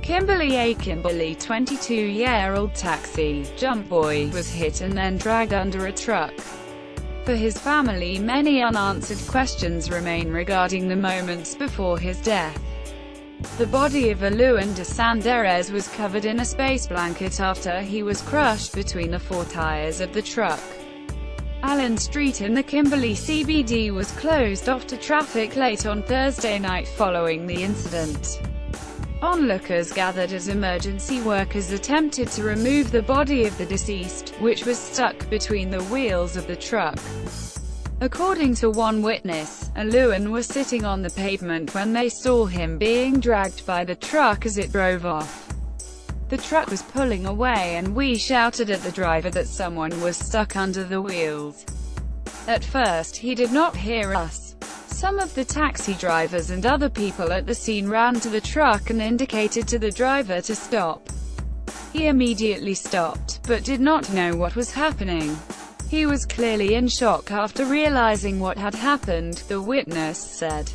Kimberly, a 22-year-old taxi jump boy, was hit and then dragged under a truck. For his family, many unanswered questions remain regarding the moments before his death. The body of Aluan de Sanderes was covered in a space blanket after he was crushed between the four tires of the truck. Allen Street in the Kimberley CBD was closed off to traffic late on Thursday night following the incident. Onlookers gathered as emergency workers attempted to remove the body of the deceased, which was stuck between the wheels of the truck. According to one witness, Aluan was sitting on the pavement when they saw him being dragged by the truck as it drove off. The truck was pulling away and we shouted at the driver that someone was stuck under the wheels. At first he did not hear us. Some of the taxi drivers and other people at the scene ran to the truck and indicated to the driver to stop. He immediately stopped, but did not know what was happening. He was clearly in shock after realizing what had happened, the witness said.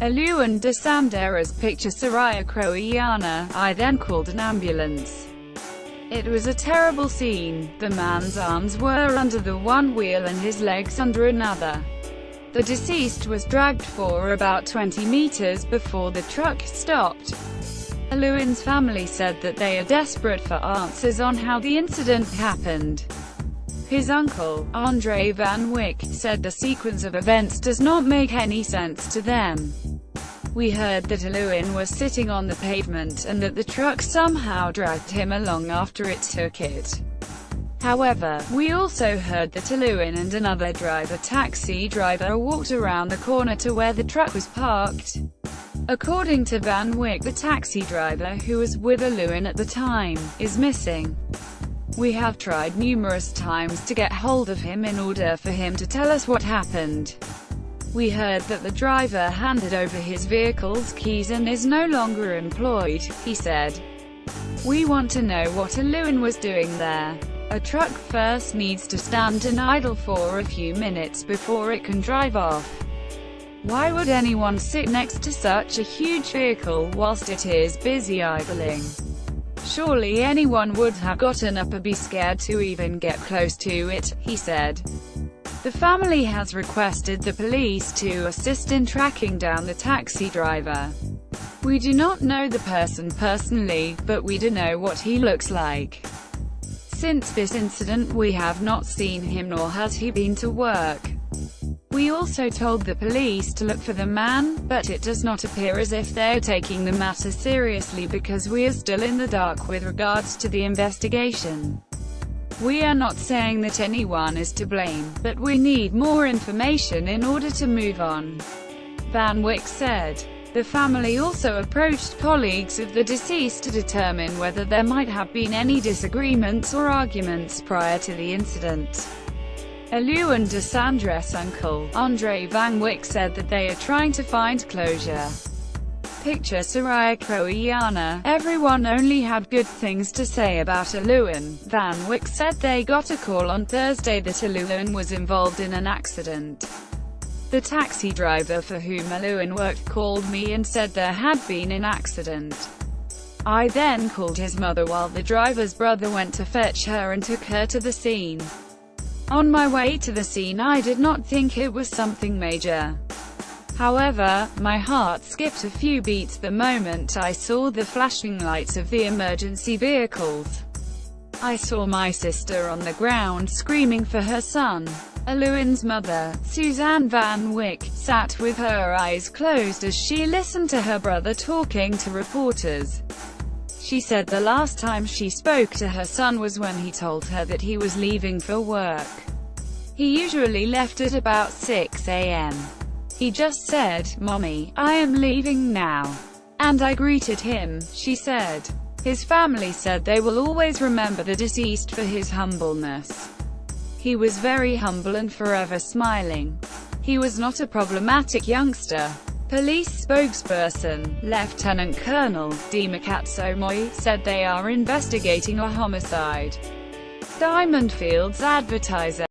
Aluan de Sanderes picture Soraya Croiana. I then called an ambulance. It was a terrible scene. The man's arms were under the one wheel and his legs under another. The deceased was dragged for about 20 meters before the truck stopped. Aluan's family said that they are desperate for answers on how the incident happened. His uncle, Andre Van Wyck, said the sequence of events does not make any sense to them. We heard that Aluan was sitting on the pavement and that the truck somehow dragged him along after it took it. However, we also heard that Aluan and another taxi driver walked around the corner to where the truck was parked. According to Van Wyck, the taxi driver, who was with Aluan at the time, is missing. We have tried numerous times to get hold of him in order for him to tell us what happened. We heard that the driver handed over his vehicle's keys and is no longer employed, he said. We want to know what Aluan was doing there. A truck first needs to stand and idle for a few minutes before it can drive off. Why would anyone sit next to such a huge vehicle whilst it is busy idling? Surely anyone would have gotten up or be scared to even get close to it, he said. The family has requested the police to assist in tracking down the taxi driver. We do not know the person personally, but we do know what he looks like. Since this incident we have not seen him nor has he been to work. We also told the police to look for the man, but it does not appear as if they're taking the matter seriously because we are still in the dark with regards to the investigation. We are not saying that anyone is to blame, but we need more information in order to move on, Van Wyck said. The family also approached colleagues of the deceased to determine whether there might have been any disagreements or arguments prior to the incident. Aluan de Sanderes' uncle, Andre Van Wyck, said that they are trying to find closure. Picture Soraya Croiana. Everyone only had good things to say about Aluan. Van Wyck said they got a call on Thursday that Aluan was involved in an accident. The taxi driver for whom Aluan worked called me and said there had been an accident. I then called his mother while the driver's brother went to fetch her and took her to the scene. On my way to the scene I did not think it was something major. However, my heart skipped a few beats the moment I saw the flashing lights of the emergency vehicles. I saw my sister on the ground screaming for her son. Aluan's mother, Suzanne Van Wyck, sat with her eyes closed as she listened to her brother talking to reporters. She said the last time she spoke to her son was when he told her that he was leaving for work. He usually left at about 6 a.m. He just said, "Mommy, I am leaving now." And I greeted him, she said. His family said they will always remember the deceased for his humbleness. He was very humble and forever smiling. He was not a problematic youngster. Police spokesperson, Lieutenant Colonel Dimakatso Moi, said they are investigating a homicide. Diamond Fields advertiser